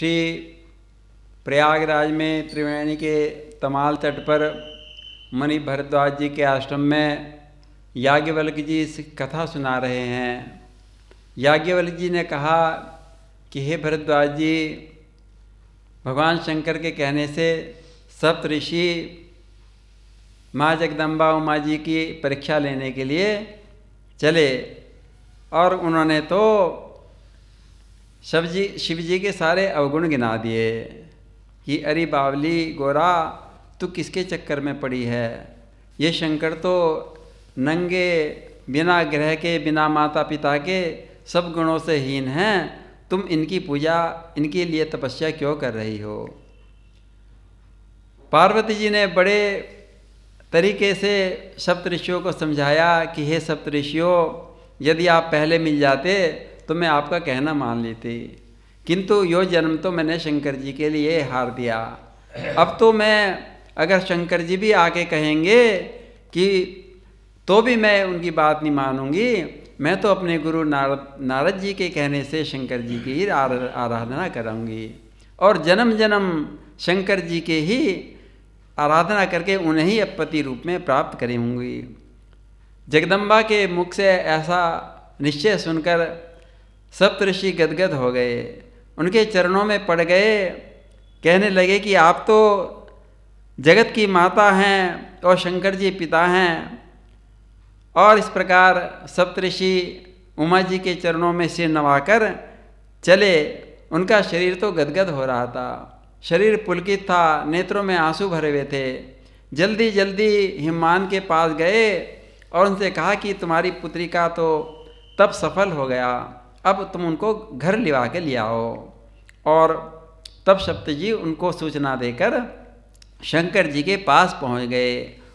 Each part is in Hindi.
श्री प्रयागराज में त्रिवेणी के तमाल तट पर मुनि भरद्वाज जी के आश्रम में याज्ञवल्क जी इस कथा सुना रहे हैं। याज्ञवल्क जी ने कहा कि हे भरद्वाज जी, भगवान शंकर के कहने से सप्त ऋषि माँ जगदम्बा उमा जी की परीक्षा लेने के लिए चले और उन्होंने तो शिव जी के सारे अवगुण गिना दिए कि अरे बावली गोरा, तू किसके चक्कर में पड़ी है? ये शंकर तो नंगे, बिना ग्रह के, बिना माता पिता के, सब गुणों से हीन हैं। तुम इनकी पूजा, इनके लिए तपस्या क्यों कर रही हो? पार्वती जी ने बड़े तरीके से सप्तऋषियों को समझाया कि हे सप्तऋषियों, यदि आप पहले मिल जाते तो मैं आपका कहना मान लेती, किंतु यो जन्म तो मैंने शंकर जी के लिए हार दिया। अब तो मैं, अगर शंकर जी भी आके कहेंगे कि तो भी मैं उनकी बात नहीं मानूंगी। मैं तो अपने गुरु नारद जी के कहने से शंकर जी की आराधना करूंगी और जन्म जन्म शंकर जी के ही आराधना करके उन्हें ही पति रूप में प्राप्त करूंगी। जगदम्बा के मुख से ऐसा निश्चय सुनकर सप्तऋषि गदगद हो गए, उनके चरणों में पड़ गए, कहने लगे कि आप तो जगत की माता हैं और शंकर जी पिता हैं। और इस प्रकार सप्तऋषि उमा जी के चरणों में सिर नवाकर चले। उनका शरीर तो गदगद हो रहा था, शरीर पुलकित था, नेत्रों में आंसू भरे हुए थे। जल्दी जल्दी हिमान के पास गए और उनसे कहा कि तुम्हारी पुत्री का तो तब सफल हो गया, अब तुम उनको घर लिवा के ले आओ। और तब सप्तजी उनको सूचना देकर शंकर जी के पास पहुंच गए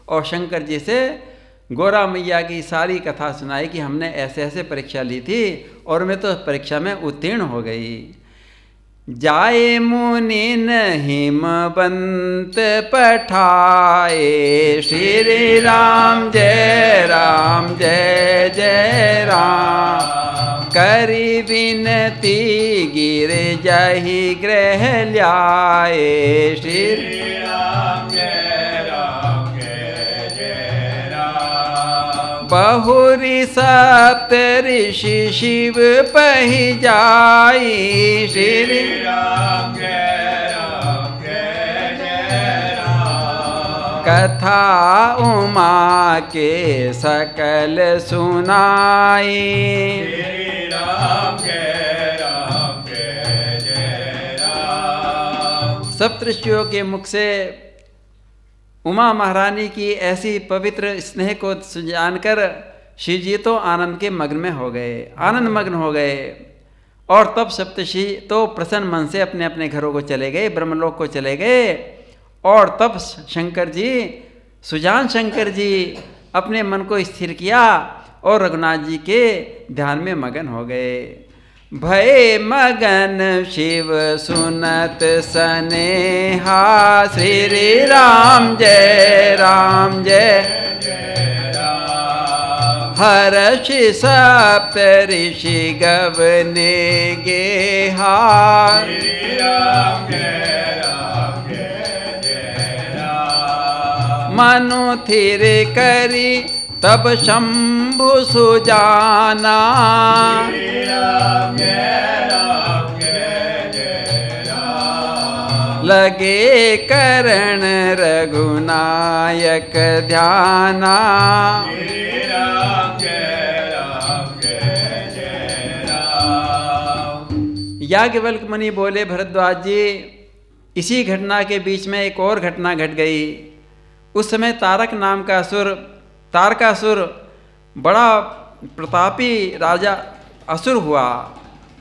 और शंकर जी से गोरा मैया की सारी कथा सुनाई कि हमने ऐसे ऐसे परीक्षा ली थी और मैं तो परीक्षा में उत्तीर्ण हो गई। जाए मुनि हिमवंत पठाए, श्री राम जय जय राम। करी विनती गिर जाहि ग्रह ल्याए, श्री राम जय राम। बहुरी सप्त ऋषि शिव पहि जाई, श्री राम जय राम। कथा उमा के सकल सुनाई, सप्तऋषियों के मुख से उमा महारानी की ऐसी पवित्र स्नेह को जानकर शिव जी तो आनंद के मग्न में हो गए, आनंद मग्न हो गए। और तब सप्तऋषि तो प्रसन्न मन से अपने अपने घरों को चले गए, ब्रह्मलोक को चले गए। और तब शंकर जी, सुजान शंकर जी अपने मन को स्थिर किया और रघुनाथ जी के ध्यान में मगन हो गए। भय मगन शिव सुनत सनेहा, श्री राम जय जय राम। हर्षि सप्त ऋषि गवने गेहा, श्री राम जय राम। मनु थिर करी तब शंभु सुजाना, श्री राम जय राम। लगे करण रघुनायक ध्याना, श्री राम जय राम। याज्ञवल्क मुनि बोले, भरद्वाज जी, इसी घटना के बीच में एक और घटना घट गई। उस समय तारक नाम का असुर, तारकासुर बड़ा प्रतापी राजा असुर हुआ।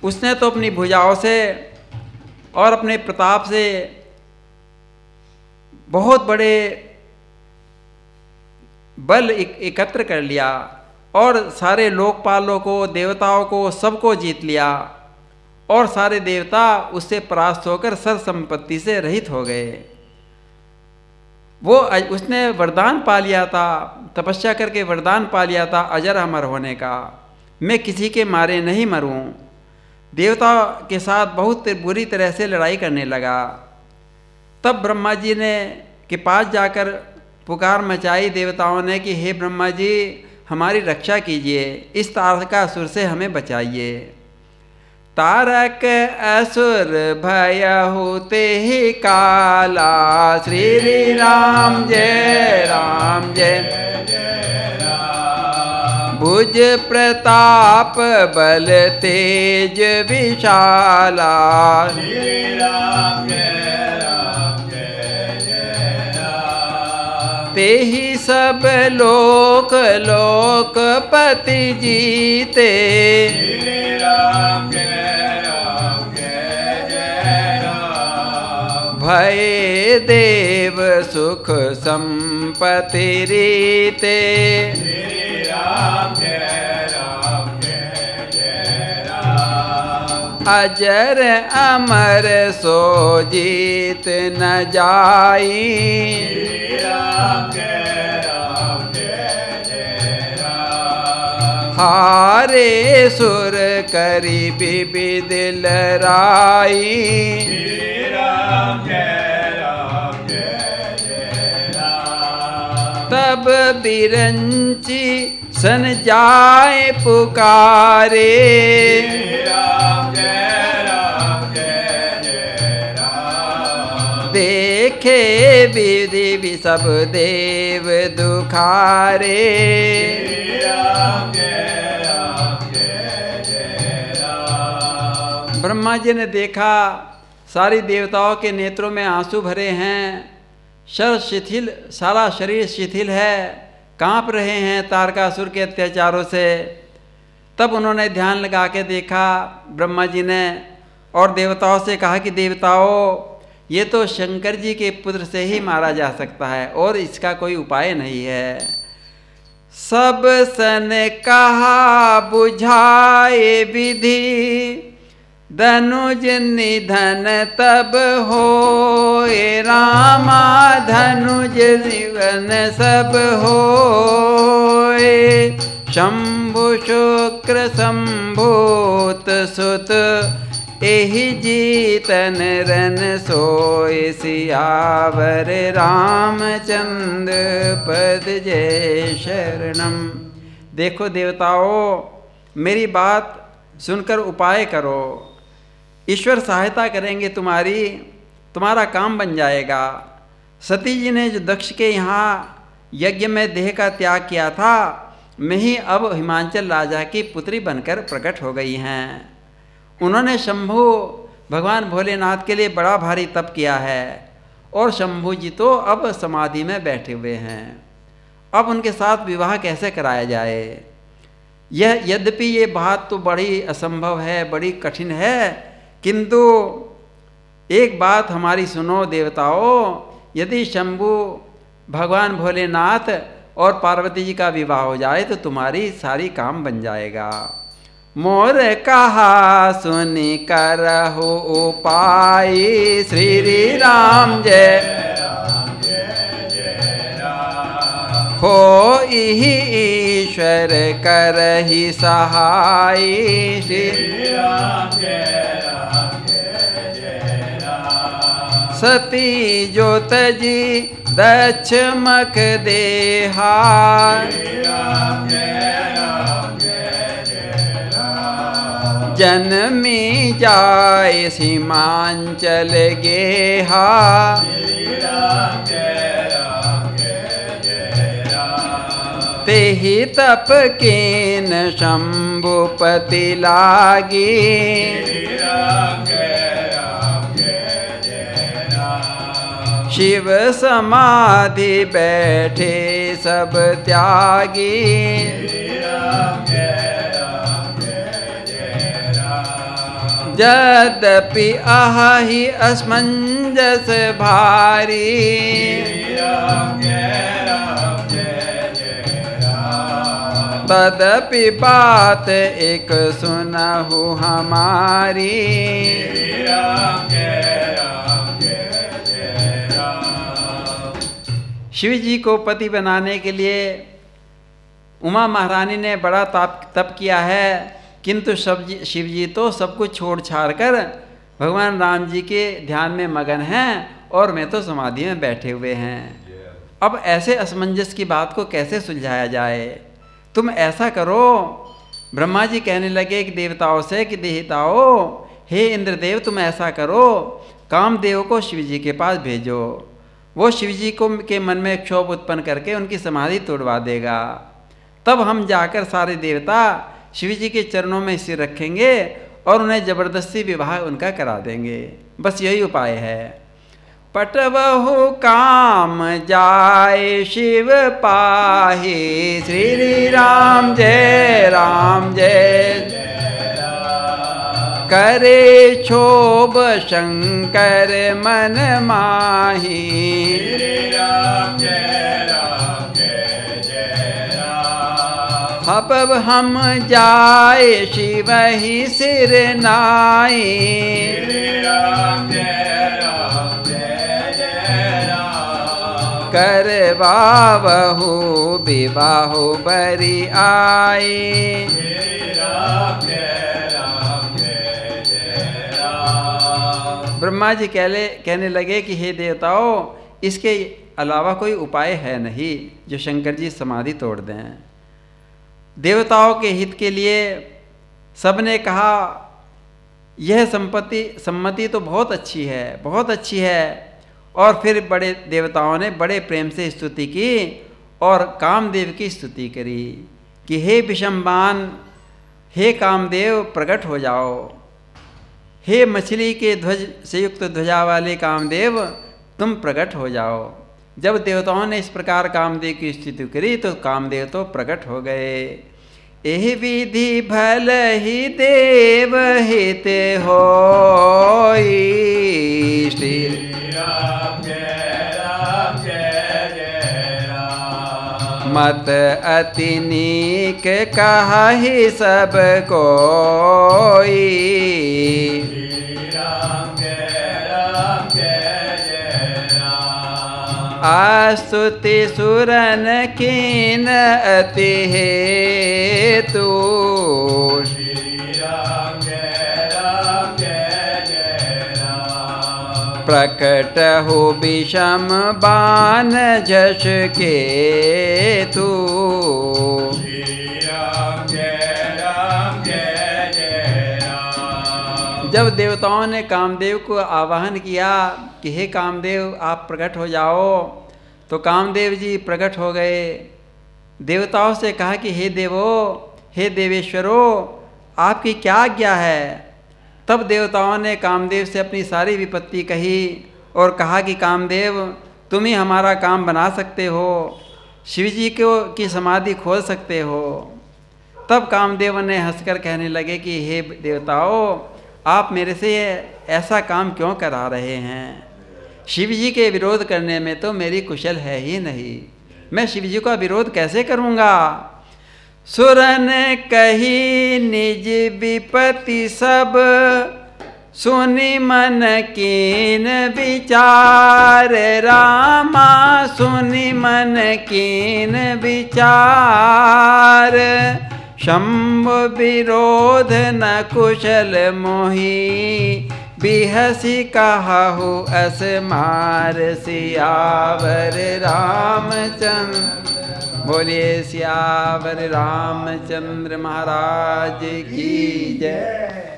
उसने तो अपनी भुजाओं से और अपने प्रताप से बहुत बड़े बल एकत्र कर लिया और सारे लोकपालों को, देवताओं को, सबको जीत लिया। और सारे देवता उससे परास्त होकर सर संपत्ति से रहित हो गए। वो उसने वरदान पा लिया था, तपस्या करके वरदान पा लिया था अजर अमर होने का, मैं किसी के मारे नहीं मरूं। देवताओं के साथ बहुत बुरी तरह से लड़ाई करने लगा। तब ब्रह्मा जी ने के पास जाकर पुकार मचाई देवताओं ने कि हे ब्रह्मा जी, हमारी रक्षा कीजिए, इस तारकासुर से हमें बचाइए। तारक असुर भय होते ही काला, श्री राम जय भुज प्रताप बल तेज विशाला, ते ही सब लोक लोकपति जीते, भय देव सुख संपत्ति रीते, अजर अमर सो जीत न जाई, हारे सुर करी विविध लड़ाई, तब बिरंची सन जाए पुकारे, देखे विधि सब देव दुखारे, ब्रह्मा जी ने देखा सारी देवताओं के नेत्रों में आंसू भरे हैं, शिथिल, सारा शरीर शिथिल है, कांप रहे हैं तारकासुर के अत्याचारों से। तब उन्होंने ध्यान लगा के देखा ब्रह्मा जी ने, और देवताओं से कहा कि देवताओं, ये तो शंकर जी के पुत्र से ही मारा जा सकता है और इसका कोई उपाय नहीं है। सब सन कहा बुझाए विधि, धनुज निधन तब होए रामा, धनुज निधन सब होए, शंभु शुक्र संभूत सुत, एहि जीतन रन सोए, सियावर रामचंद्र पद जय शरणम। देखो देवताओं, मेरी बात सुनकर उपाय करो, ईश्वर सहायता करेंगे तुम्हारी, तुम्हारा काम बन जाएगा। सती जी ने जो दक्ष के यहाँ यज्ञ में देह का त्याग किया था, मैं ही अब हिमांचल राजा की पुत्री बनकर प्रकट हो गई हैं। उन्होंने शंभु भगवान भोलेनाथ के लिए बड़ा भारी तप किया है, और शंभु जी तो अब समाधि में बैठे हुए हैं। अब उनके साथ विवाह कैसे कराया जाए? यह यद्यपि ये बात तो बड़ी असंभव है, बड़ी कठिन है, किंतु एक बात हमारी सुनो देवताओं, यदि शंभु भगवान भोलेनाथ और पार्वती जी का विवाह हो जाए तो तुम्हारी सारी काम बन जाएगा। मोर कहा सुनि करहु उपाय, श्री राम जय हो इहि ईश्वर करहि सहाय, श्री राम सती जोत जी दक्ष मख देहा, जन्मी जाय सीमांचल गेहा, तेहि तप कीन शंभुपति लागी, शिव समाधि बैठे सब त्यागी, यद्यपि अहि असमंजस भारी, तदपि बात एक सुनहु हमारी, शिव जी को पति बनाने के लिए उमा महारानी ने बड़ा तप किया है किंतु शिव जी तो सब कुछ छोड़ छाड़ कर भगवान राम जी के ध्यान में मगन हैं और मैं तो समाधि में बैठे हुए हैं। अब ऐसे असमंजस की बात को कैसे सुलझाया जाए? तुम ऐसा करो, ब्रह्मा जी कहने लगे कि देवताओं से कि देवताओं, हे इंद्रदेव तुम ऐसा करो, कामदेव को शिव जी के पास भेजो, वो शिव जी को के मन में क्षोभ उत्पन्न करके उनकी समाधि तोड़वा देगा। तब हम जाकर सारे देवता शिव जी के चरणों में सिर रखेंगे और उन्हें जबरदस्ती विवाह उनका करा देंगे। बस यही उपाय है। पटवहु काम जाए शिव पाहि, श्री राम जय करे क्षोभ शंकर मन माही। अब हम जाए शिव ही सिर नाई, करवावहु विवाह बरी आई। ब्रह्मा जी कहने लगे कि हे देवताओं, इसके अलावा कोई उपाय है नहीं जो शंकर जी समाधि तोड़ दें। देवताओं के हित के लिए सबने कहा यह सम्मति तो बहुत अच्छी है, बहुत अच्छी है। और फिर बड़े देवताओं ने बड़े प्रेम से स्तुति की और कामदेव की स्तुति करी कि हे विषमवान, हे कामदेव प्रकट हो जाओ, हे मछली के ध्वज से युक्त ध्वजा वाले कामदेव तुम प्रकट हो जाओ। जब देवताओं ने इस प्रकार कामदेव की स्तुति करी तो कामदेव तो प्रकट हो गए। एहि विधि भल ही देव हित होई, श्री राम जय राम। मत अति नीक कहि सब कोई, आस्तुति सुरन कीन अति हेतु, प्रकट हो विषम बान झष केतु। जब देवताओं ने कामदेव को आवाहन किया कि हे कामदेव आप प्रकट हो जाओ, तो कामदेव जी प्रकट हो गए। देवताओं से कहा कि हे देवो, हे देवेश्वरो, आपकी क्या आज्ञा है? तब देवताओं ने कामदेव से अपनी सारी विपत्ति कही और कहा कि कामदेव तुम ही हमारा काम बना सकते हो, शिव जी की समाधि खोल सकते हो। तब कामदेव ने हंसकर कहने लगे कि हे देवताओं, आप मेरे से ऐसा काम क्यों करा रहे हैं? शिव जी के विरोध करने में तो मेरी कुशल है ही नहीं, मैं शिव जी का विरोध कैसे करूँगा? सुरन कही निज विपत्ति सब, सुनि मन कीन विचार रामा, सुनि मन कीन विचार। शंभु विरोध न कुशल मोही, बिहसी कहु अस मार। सियावर रामचंद्र, बोलिए सियावर रामचंद्र महाराज की जय।